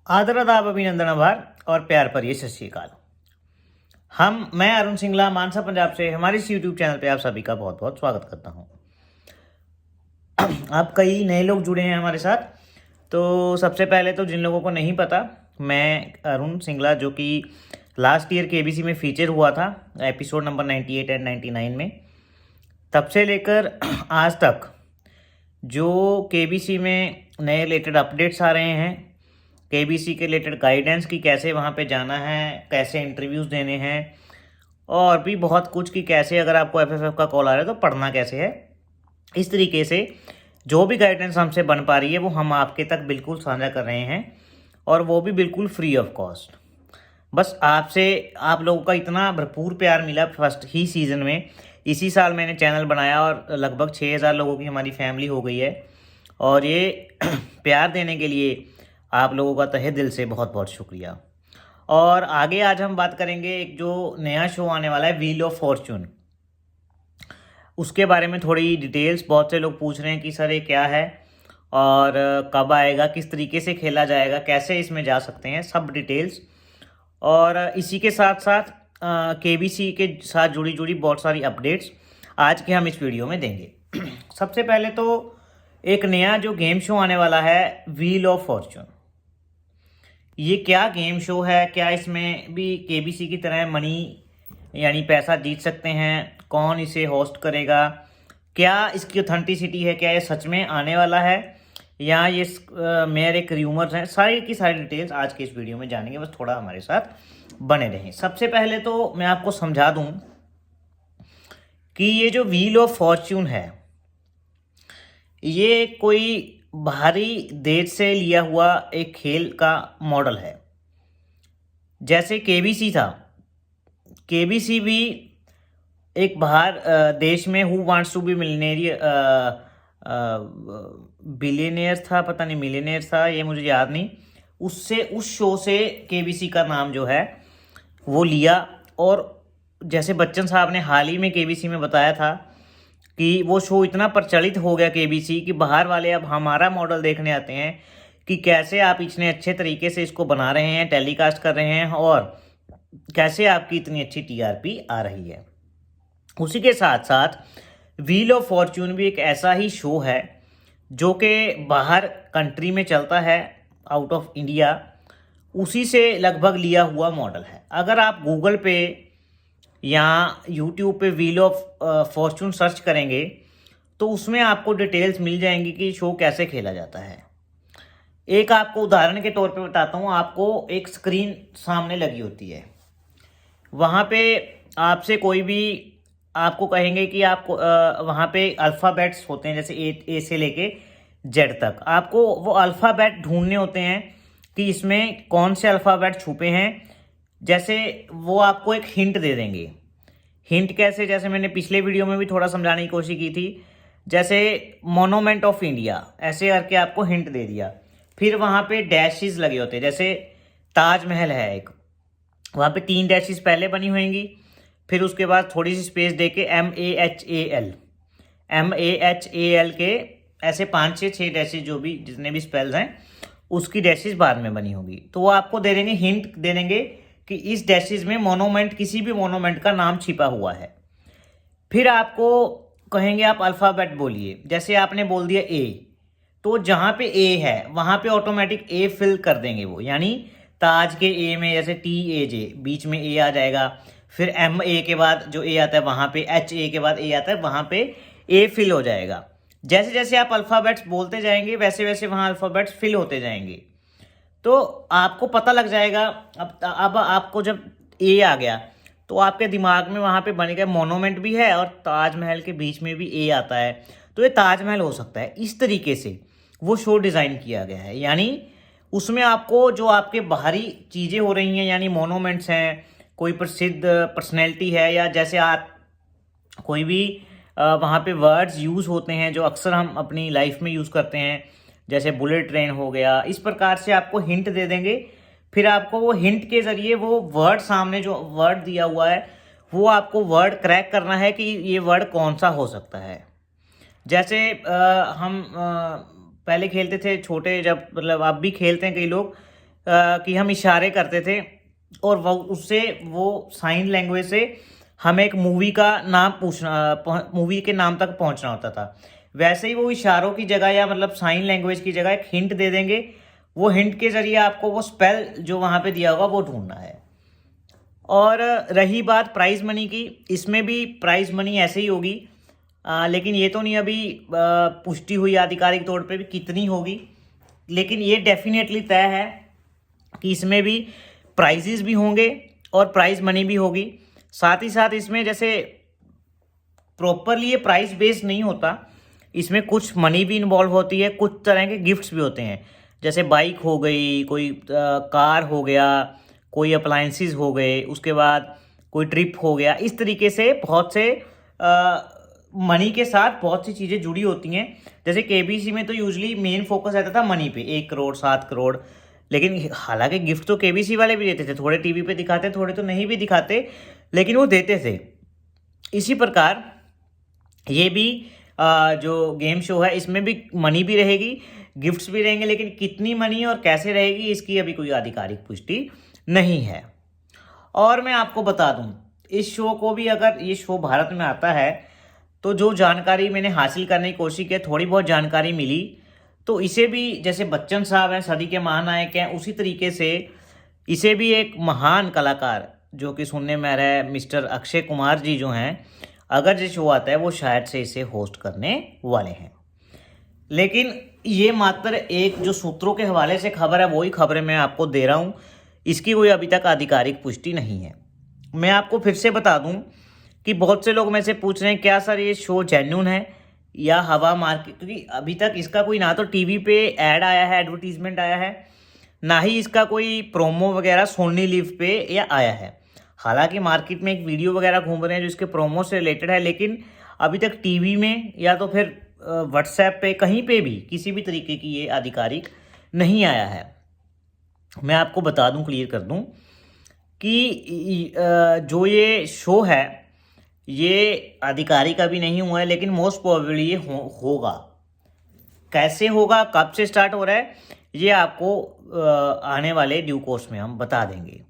आदर आदाब अभिनंदन आभार और प्यार पर ये सत श्री अकाल। मैं अरुण सिंगला मानसा पंजाब से हमारे इस यूट्यूब चैनल पे आप सभी का बहुत बहुत स्वागत करता हूँ। आप कई नए लोग जुड़े हैं हमारे साथ। तो सबसे पहले तो जिन लोगों को नहीं पता, मैं अरुण सिंगला जो कि लास्ट ईयर केबीसी में फीचर हुआ था एपिसोड नंबर 98 एंड 99 में, तब से लेकर आज तक जो केबीसी में नए रिलेटेड अपडेट्स आ रहे हैं, केबीसी के रिलेटेड गाइडेंस की कैसे वहाँ पे जाना है, कैसे इंटरव्यूज़ देने हैं, और भी बहुत कुछ कि कैसे अगर आपको एफएफएफ का कॉल आ रहा है तो पढ़ना कैसे है। इस तरीके से जो भी गाइडेंस हमसे बन पा रही है वो हम आपके तक बिल्कुल साझा कर रहे हैं, और वो भी बिल्कुल फ्री ऑफ कॉस्ट। बस आप लोगों का इतना भरपूर प्यार मिला फर्स्ट ही सीज़न में। इसी साल मैंने चैनल बनाया और लगभग 6000 लोगों की हमारी फैमिली हो गई है, और ये प्यार देने के लिए आप लोगों का तहे दिल से बहुत बहुत शुक्रिया। और आगे आज हम बात करेंगे एक जो नया शो आने वाला है, व्हील ऑफ फॉर्चून, उसके बारे में थोड़ी डिटेल्स। बहुत से लोग पूछ रहे हैं कि सर ये क्या है और कब आएगा, किस तरीके से खेला जाएगा, कैसे इसमें जा सकते हैं, सब डिटेल्स। और इसी के साथ साथ केबीसी के साथ जुड़ी जुड़ी बहुत सारी अपडेट्स आज के हम इस वीडियो में देंगे। सबसे पहले तो एक नया जो गेम शो आने वाला है, व्हील ऑफ फॉर्चून। ये क्या गेम शो है, क्या इसमें भी केबीसी की तरह मनी यानी पैसा जीत सकते हैं, कौन इसे होस्ट करेगा, क्या इसकी ऑथेंटिसिटी है, क्या ये सच में आने वाला है या ये मेरे एक र्यूमर्स हैं, सारी की सारी डिटेल्स आज के इस वीडियो में जानेंगे। बस थोड़ा हमारे साथ बने रहें। सबसे पहले तो मैं आपको समझा दूं कि ये जो व्हील ऑफ फॉर्च्यून है ये कोई बाहरी देश से लिया हुआ एक खेल का मॉडल है। जैसे केबीसी था, केबीसी भी एक बाहर देश में who wants to be billionaire था, पता नहीं मिलियनियर था, ये मुझे याद नहीं। उस शो से केबीसी का नाम जो है वो लिया। और जैसे बच्चन साहब ने हाल ही में केबीसी में बताया था कि वो शो इतना प्रचलित हो गया केबीसी कि बाहर वाले अब हमारा मॉडल देखने आते हैं कि कैसे आप इतने अच्छे तरीके से इसको बना रहे हैं, टेलीकास्ट कर रहे हैं, और कैसे आपकी इतनी अच्छी टीआरपी आ रही है। उसी के साथ साथ व्हील ऑफ फॉर्च्यून भी एक ऐसा ही शो है जो कि बाहर कंट्री में चलता है, आउट ऑफ इंडिया। उसी से लगभग लिया हुआ मॉडल है। अगर आप गूगल पे या यूट्यूब पे व्हील ऑफ फॉर्च्यून सर्च करेंगे तो उसमें आपको डिटेल्स मिल जाएंगी कि शो कैसे खेला जाता है। एक आपको उदाहरण के तौर पे बताता हूँ। आपको एक स्क्रीन सामने लगी होती है, वहाँ पे आपसे कोई भी आपको कहेंगे कि आपको वहाँ पे अल्फ़ाबेट्स होते हैं, जैसे ए से लेके जेड तक। आपको वो अल्फ़ाबेट ढूंढने होते हैं कि इसमें कौन से अल्फ़ाबेट छुपे हैं। जैसे वो आपको एक हिंट दे देंगे। हिंट कैसे, जैसे मैंने पिछले वीडियो में भी थोड़ा समझाने की कोशिश की थी। जैसे मोनूमेंट ऑफ इंडिया ऐसे करके आपको हिंट दे दिया, फिर वहाँ पे डैशेस लगे होते हैं। जैसे ताजमहल है एक, वहाँ पे 3 डैशेस पहले बनी होंगी, फिर उसके बाद थोड़ी सी स्पेस दे के MAHAL के ऐसे 5-6 डैशेस, जो भी जितने भी स्पेल्स हैं उसकी डैशेस बाद में बनी होगी। तो वो आपको दे देंगे, हिंट दे देंगे कि इस डैशेस में मोनूमेंट, किसी भी मोनूमेंट का नाम छिपा हुआ है। फिर आपको कहेंगे आप अल्फ़ाबेट बोलिए। जैसे आपने बोल दिया ए, तो जहाँ पे ए है वहाँ पे ऑटोमेटिक ए फिल कर देंगे वो, यानी ताज के ए में जैसे TAJ बीच में ए आ जाएगा। फिर MA के बाद जो ए आता है वहाँ पे, HA के बाद ए आता है वहाँ पे ए फिल हो जाएगा। जैसे जैसे आप अल्फ़ाबेट्स बोलते जाएंगे वैसे वैसे वहाँ अल्फ़ाबेट्स फिल होते जाएंगे। तो आपको पता लग जाएगा। अब आपको जब ए आ गया तो आपके दिमाग में वहाँ पे बन गया मोनूमेंट भी है और ताजमहल के बीच में भी ए आता है, तो ये ताजमहल हो सकता है। इस तरीके से वो शो डिज़ाइन किया गया है। यानी उसमें आपको जो आपके बाहरी चीज़ें हो रही हैं, यानी मोनूमेंट्स हैं, कोई प्रसिद्ध पर्सनैलिटी है, या जैसे आप कोई भी वहाँ पे वर्ड्स यूज़ होते हैं जो अक्सर हम अपनी लाइफ में यूज़ करते हैं, जैसे बुलेट ट्रेन हो गया, इस प्रकार से आपको हिंट दे देंगे। फिर आपको वो हिंट के ज़रिए वो वर्ड, सामने जो वर्ड दिया हुआ है वो आपको वर्ड क्रैक करना है कि ये वर्ड कौन सा हो सकता है। जैसे हम पहले खेलते थे छोटे, जब मतलब अब भी खेलते हैं कई लोग, कि हम इशारे करते थे और वो साइन लैंग्वेज से हमें एक मूवी का नाम पूछना, मूवी के नाम तक पहुंचना होता था। वैसे ही वो इशारों की जगह या मतलब साइन लैंग्वेज की जगह एक हिंट दे देंगे, वो हिंट के जरिए आपको वो स्पेल जो वहाँ पे दिया होगा वो ढूंढना है। और रही बात प्राइज मनी की, इसमें भी प्राइज मनी ऐसे ही होगी, लेकिन ये तो नहीं अभी पुष्टि हुई आधिकारिक तौर पे भी कितनी होगी, लेकिन ये डेफिनेटली तय है कि इसमें भी प्राइजेस भी होंगे और प्राइज मनी भी होगी। साथ ही साथ इसमें जैसे प्रॉपरली ये प्राइस बेस्ड नहीं होता, इसमें कुछ मनी भी इन्वॉल्व होती है, कुछ तरह के गिफ्ट्स भी होते हैं, जैसे बाइक हो गई, कोई कार हो गया, कोई अप्लायंसेस हो गए, उसके बाद कोई ट्रिप हो गया। इस तरीके से बहुत से मनी के साथ बहुत सी चीज़ें जुड़ी होती हैं। जैसे केबीसी में तो यूजली मेन फोकस रहता था मनी पे, 1 करोड़ 7 करोड़, लेकिन हालांकि गिफ्ट तो केबीसी वाले भी देते थे, थोड़े टीवी पे दिखाते, थोड़े तो नहीं भी दिखाते, लेकिन वो देते थे। इसी प्रकार ये भी जो गेम शो है इसमें भी मनी भी रहेगी, गिफ्ट्स भी रहेंगे, लेकिन कितनी मनी और कैसे रहेगी इसकी अभी कोई आधिकारिक पुष्टि नहीं है। और मैं आपको बता दूं, इस शो को भी अगर ये शो भारत में आता है तो जो जानकारी मैंने हासिल करने की कोशिश की, थोड़ी बहुत जानकारी मिली, तो इसे भी जैसे बच्चन साहब हैं सदी के महानायक हैं, उसी तरीके से इसे भी एक महान कलाकार जो कि सुनने में आ रहा है मिस्टर अक्षय कुमार जी जो हैं, अगर जो शो आता है वो शायद से इसे होस्ट करने वाले हैं। लेकिन ये मात्र एक जो सूत्रों के हवाले से खबर है वही खबरें मैं आपको दे रहा हूँ, इसकी कोई अभी तक आधिकारिक पुष्टि नहीं है। मैं आपको फिर से बता दूं कि बहुत से लोग मेरे से पूछ रहे हैं क्या सर ये शो जेन्युइन है या हवा मार्केट, क्योंकि अभी तक इसका कोई ना तो टीवी पे ऐड आया है, एडवर्टीजमेंट आया है, ना ही इसका कोई प्रोमो वगैरह सोनी लिव पे या आया है। हालांकि मार्केट में एक वीडियो वगैरह घूम रहे हैं जो इसके प्रोमो से रिलेटेड है, लेकिन अभी तक टीवी में या तो फिर व्हाट्सएप पे कहीं पे भी किसी भी तरीके की ये आधिकारिक नहीं आया है। मैं आपको बता दूं, क्लियर कर दूं कि जो ये शो है ये आधिकारिक अभी नहीं हुआ है, लेकिन मोस्ट प्रोबेबली ये होगा। कैसे होगा, कब से स्टार्ट हो रहा है, ये आपको आने वाले ड्यू कोर्स में हम बता देंगे।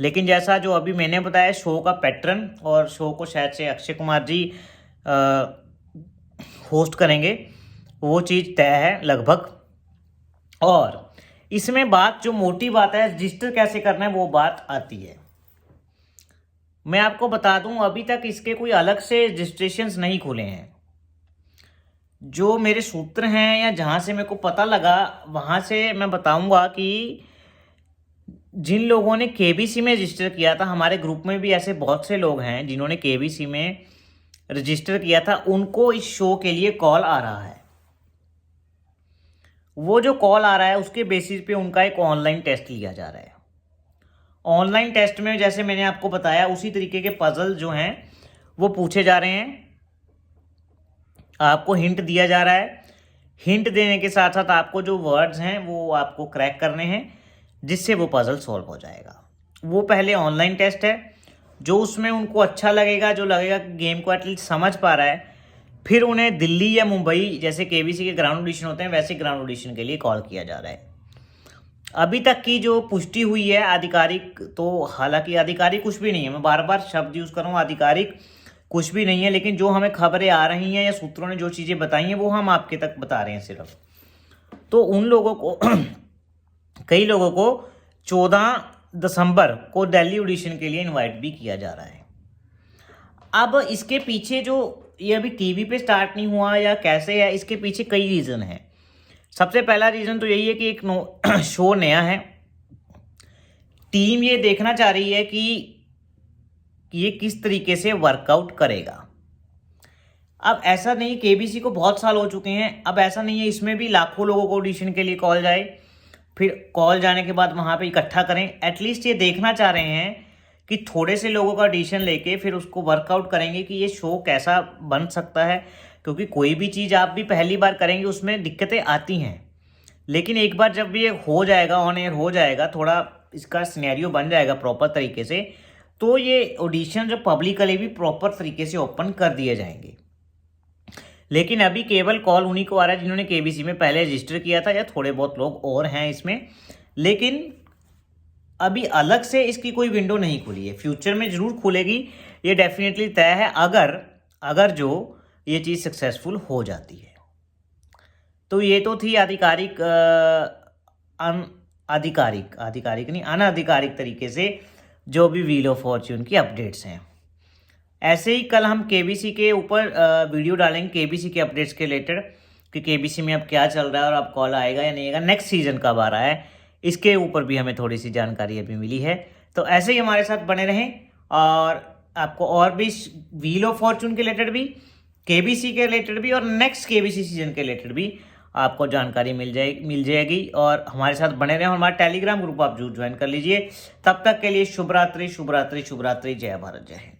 लेकिन जैसा जो अभी मैंने बताया, शो का पैटर्न और शो को शायद से अक्षय कुमार जी होस्ट करेंगे, वो चीज़ तय है लगभग। और इसमें बात जो मोटी बात है रजिस्टर कैसे करना है वो बात आती है। मैं आपको बता दूं अभी तक इसके कोई अलग से रजिस्ट्रेशंस नहीं खुले हैं। जो मेरे सूत्र हैं या जहां से मेरे को पता लगा वहां से मैं बताऊंगा कि जिन लोगों ने केबीसी में रजिस्टर किया था, हमारे ग्रुप में भी ऐसे बहुत से लोग हैं जिन्होंने केबीसी में रजिस्टर किया था, उनको इस शो के लिए कॉल आ रहा है। वो जो कॉल आ रहा है उसके बेसिस पे उनका एक ऑनलाइन टेस्ट लिया जा रहा है। ऑनलाइन टेस्ट में जैसे मैंने आपको बताया उसी तरीके के पजल जो हैं वो पूछे जा रहे हैं, आपको हिंट दिया जा रहा है। हिंट देने के साथ साथ आपको जो वर्ड्स हैं वो आपको क्रैक करने हैं, जिससे वो पजल सॉल्व हो जाएगा। वो पहले ऑनलाइन टेस्ट है, जो उसमें उनको अच्छा लगेगा, जो लगेगा कि गेम को एटलीस्ट समझ पा रहा है, फिर उन्हें दिल्ली या मुंबई जैसे केबीसी के ग्राउंड ऑडिशन होते हैं वैसे ग्राउंड ऑडिशन के लिए कॉल किया जा रहा है। अभी तक की जो पुष्टि हुई है आधिकारिक, तो हालांकि आधिकारिक कुछ भी नहीं है, मैं बार बार शब्द यूज़ कर रहा हूँ, आधिकारिक कुछ भी नहीं है, लेकिन जो हमें खबरें आ रही हैं या सूत्रों ने जो चीज़ें बताई हैं वो हम आपके तक बता रहे हैं सिर्फ। तो उन लोगों को कई लोगों को 14 दिसंबर को दिल्ली ऑडिशन के लिए इनवाइट भी किया जा रहा है। अब इसके पीछे जो ये अभी टीवी पे स्टार्ट नहीं हुआ या कैसे है, इसके पीछे कई रीज़न हैं। सबसे पहला रीज़न तो यही है कि एक शो नया है, टीम ये देखना चाह रही है कि ये किस तरीके से वर्कआउट करेगा। अब ऐसा नहीं, केबीसी को बहुत साल हो चुके हैं, अब ऐसा नहीं है इसमें भी लाखों लोगों को ऑडिशन के लिए कॉल जाए, फिर कॉल जाने के बाद वहाँ पे इकट्ठा करें। एटलीस्ट ये देखना चाह रहे हैं कि थोड़े से लोगों का ऑडिशन लेके फिर उसको वर्कआउट करेंगे कि ये शो कैसा बन सकता है, क्योंकि कोई भी चीज़ आप भी पहली बार करेंगे उसमें दिक्कतें आती हैं, लेकिन एक बार जब ये हो जाएगा, ऑन एयर हो जाएगा, थोड़ा इसका सिनेरियो बन जाएगा प्रॉपर तरीके से, तो ये ऑडिशन जो पब्लिकली भी प्रॉपर तरीके से ओपन कर दिए जाएंगे। लेकिन अभी केवल कॉल उन्हीं को आ रहा है जिन्होंने केबीसी में पहले रजिस्टर किया था, या थोड़े बहुत लोग और हैं इसमें, लेकिन अभी अलग से इसकी कोई विंडो नहीं खुली है। फ्यूचर में ज़रूर खुलेगी, ये डेफिनेटली तय है, अगर जो ये चीज़ सक्सेसफुल हो जाती है। तो ये तो थी आधिकारिक अनाधिकारिक तरीके से जो भी व्हील ऑफ फॉर्च्यून की अपडेट्स हैं। ऐसे ही कल हम केबीसी के ऊपर वीडियो डालेंगे, केबीसी के अपडेट्स के रिलेटेड, कि केबीसी में अब क्या चल रहा है और अब कॉल आएगा या नहीं आएगा, नेक्स्ट सीजन कब आ रहा है, इसके ऊपर भी हमें थोड़ी सी जानकारी अभी मिली है। तो ऐसे ही हमारे साथ बने रहें और आपको और भी व्हील ऑफ फॉर्च्यून के रिलेटेड भी, केबीसी के रिलेटेड भी और नेक्स्ट केबीसी सीजन के रिलेटेड भी आपको जानकारी मिल जाएगी। और हमारे साथ बने रहें और हमारा टेलीग्राम ग्रुप आप जरूर ज्वाइन कर लीजिए। तब तक के लिए शुभ रात्रि, शुभ रात्रि, शुभ रात्रि। जय भारत, जय हिंद।